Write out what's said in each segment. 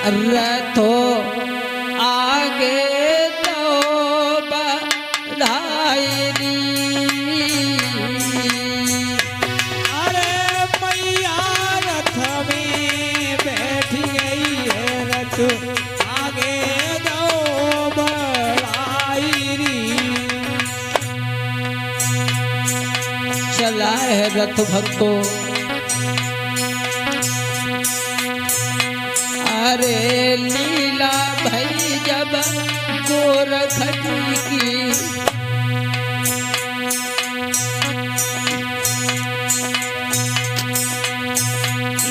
रथो आगे तो बढ़ाई। अरे मैया रथ में बैठ गई है, रथ आगे दो बढ़ाई री। चला है रथ भक्तो, अरे लीला भई जब गोरख की,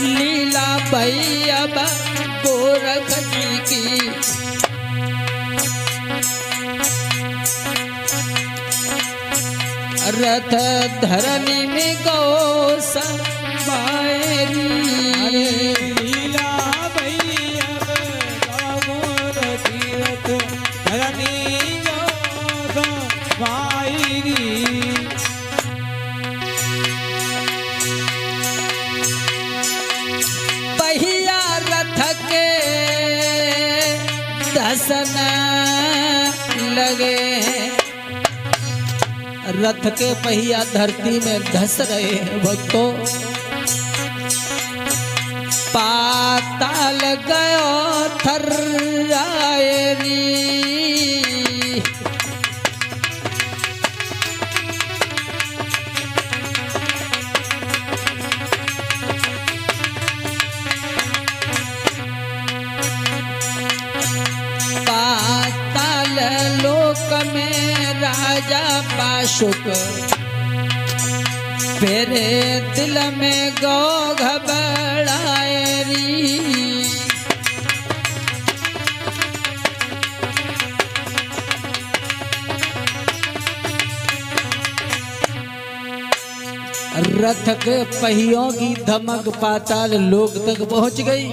लीला भई अब गोरख की, रथ धरनी में गौ समाएरी। लीला भई अब गोर की, रथ धरनी गो समाएरी। पहिया रथ के धसन लगे हैं, रथ के पहिया धरती में धस रहे हैं भक्तों। पाताल गयो थर्राएरी। पाताल लोक में राजा बाशुक, तेरे दिल में गौ घबराएरी। रथ के पहियों की धमक पाताल लोक तक पहुंच गई।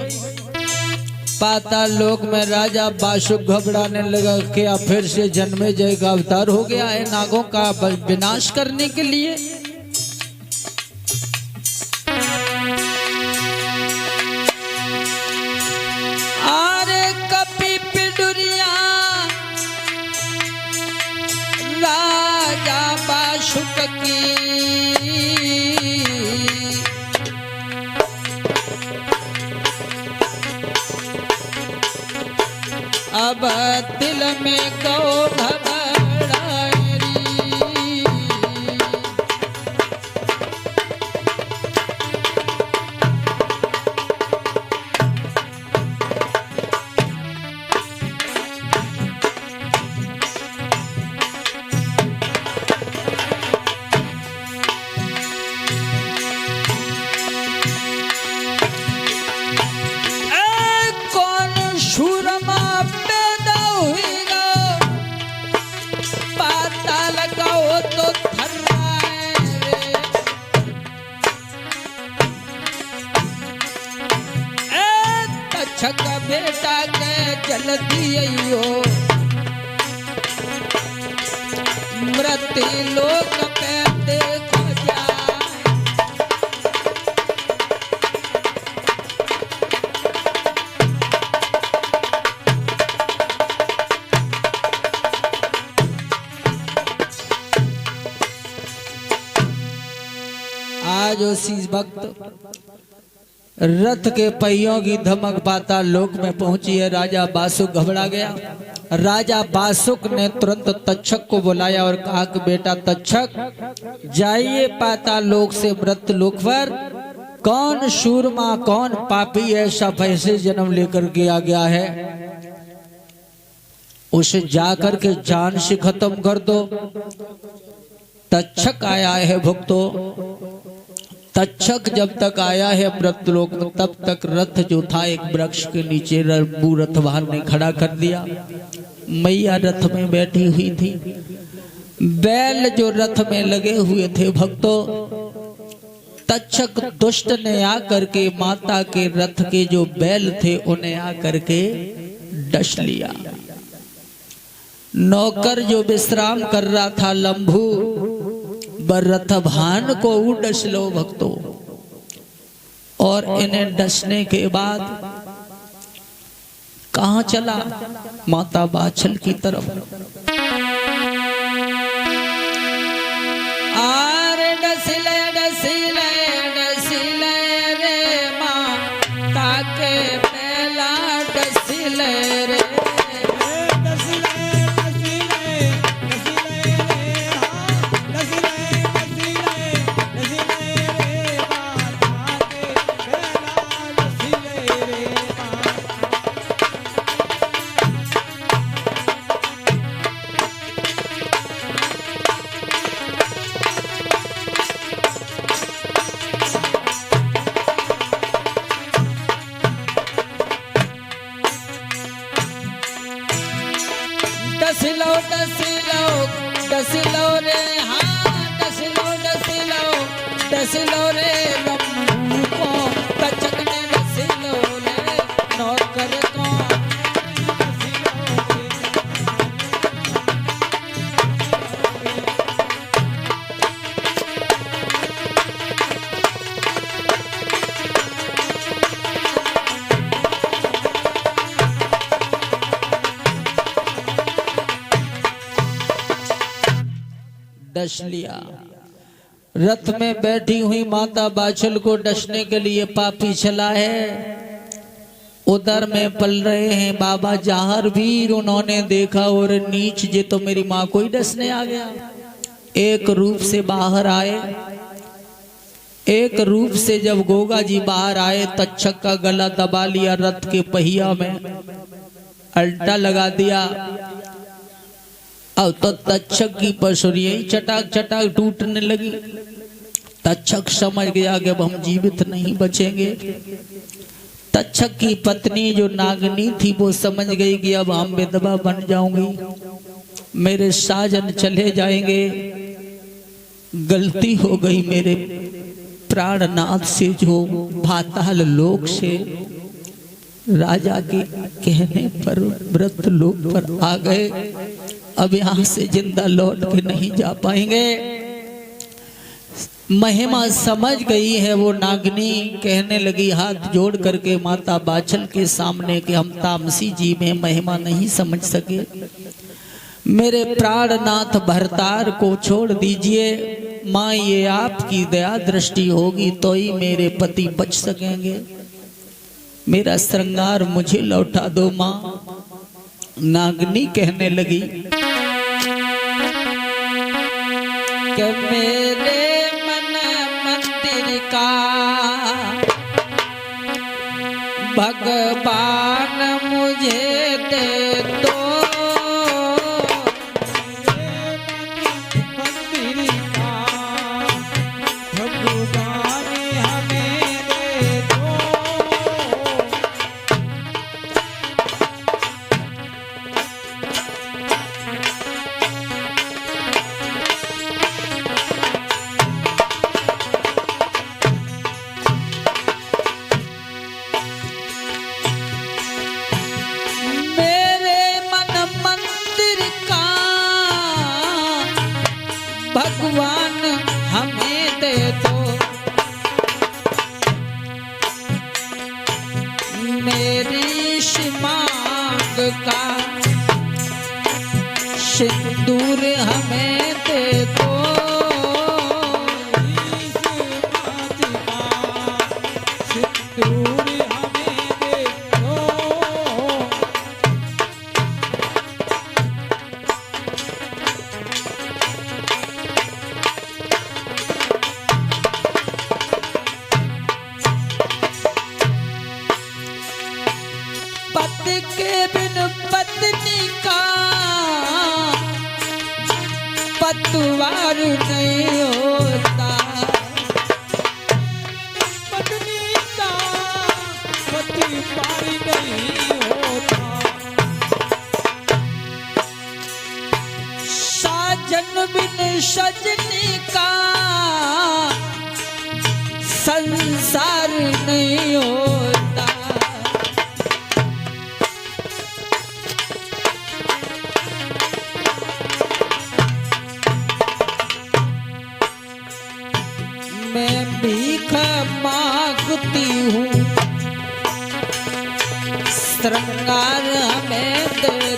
पाताल लोक में राजा बाशुक घबराने लगा, क्या फिर से जन्मे जय का अवतार हो गया है नागों का विनाश करने के लिए। अरे कपि पिडुरिया राजा बाशुक की, अब दिल में गौ घबराएरी। कौन शूरमा पैदा हुईगा, पाताल गौ तो थर्राए रे। तक्षक बेटा के जल्दी अइयो, मृत्यु लोक पे देखो जाए। आज उसी वक्त रथ के पहियों की धमक पाताल लोक में पहुंची है। राजा बासुक घबरा गया। राजा बासुक ने तुरंत तक्षक को बुलाया और कहा कि बेटा तक्षक, जाइए पाताल लोक से मृत्यु लोक पर कौन शूरमा कौन पापी ऐसा पैसे जन्म लेकर के आ गया है, उसे जाकर के जान से खत्म कर दो। तक्षक आया है भक्तों। तक्षक जब तक आया है मृत्युलोक में, तब तक रथ जो था एक वृक्ष के नीचे रथवाहन ने खड़ा कर दिया। मैया रथ में बैठी हुई थी, बैल जो रथ में लगे हुए थे भक्तों। तक्षक दुष्ट ने आकर के माता के रथ के जो बैल थे उन्हें आकर के डस लिया। नौकर जो विश्राम कर रहा था लंभू, रथवाहन को डस लो भक्तों। और इन्हें डसने के बाद कहाँ चला? माता बाछल की तरफ। आरे डसिले डसिले डसिले रे माता के पहला डसिले रे। डसिलो डसिलो डसिलो रे हाँ डसिलो डसिलो डसिलो रे रम्मू को कचक ने डसिलो रे नौकर को। डस लिया। रथ में बैठी हुई माता बाछल को डसने के लिए पापी चला है। उधर में पल रहे हैं बाबा जाहर वीर। उन्होंने देखा और नीच जे तो मेरी माँ को ही डसने आ गया। एक रूप से बाहर आए। एक रूप से जब गोगा जी बाहर आए तक्षक का गला दबा लिया, रथ के पहिया में अल्टा लगा दिया। अब तो तक्षक की पसुरियां चटाक चटाक टूटने लगी। तक्षक समझ गया कि अब हम जीवित नहीं बचेंगे। तक्षक की पत्नी जो नागनी थी वो समझ गई कि अब हम विधवा बन जाऊंगी, मेरे साजन चले जाएंगे। गलती हो गई मेरे प्राणनाथ से जो पाताल लोक से राजा के कहने पर व्रत लोक पर आ गए। अब यहाँ से जिंदा लौट के नहीं जा पाएंगे। महिमा समझ गई है वो नागनी। कहने लगी हाथ जोड़ करके माता बाछल के सामने कि हम तामसी जी में महिमा नहीं समझ सके, मेरे प्राणनाथ भरतार को छोड़ दीजिए। माँ ये आपकी दया दृष्टि होगी तो ही मेरे पति बच सकेंगे। मेरा श्रृंगार मुझे लौटा दो माँ। नागनी कहने लगी कि मेरे मन मंदिर का भगवान मुझे दे दो। मंदिर का भगवान हमें दे दो। भगवान हमें दे दो। मेरी मांग का सिंदूर हमें दे दो। सिंदूर हमें दे दो। पति के बिन पत्नी का पतवार नहीं होता। पत्नी का पतवार नहीं होता। साजन बिन सजनी का संसार नहीं होता। मैं भीख मांगती हूँ श्रृंगार हमें दे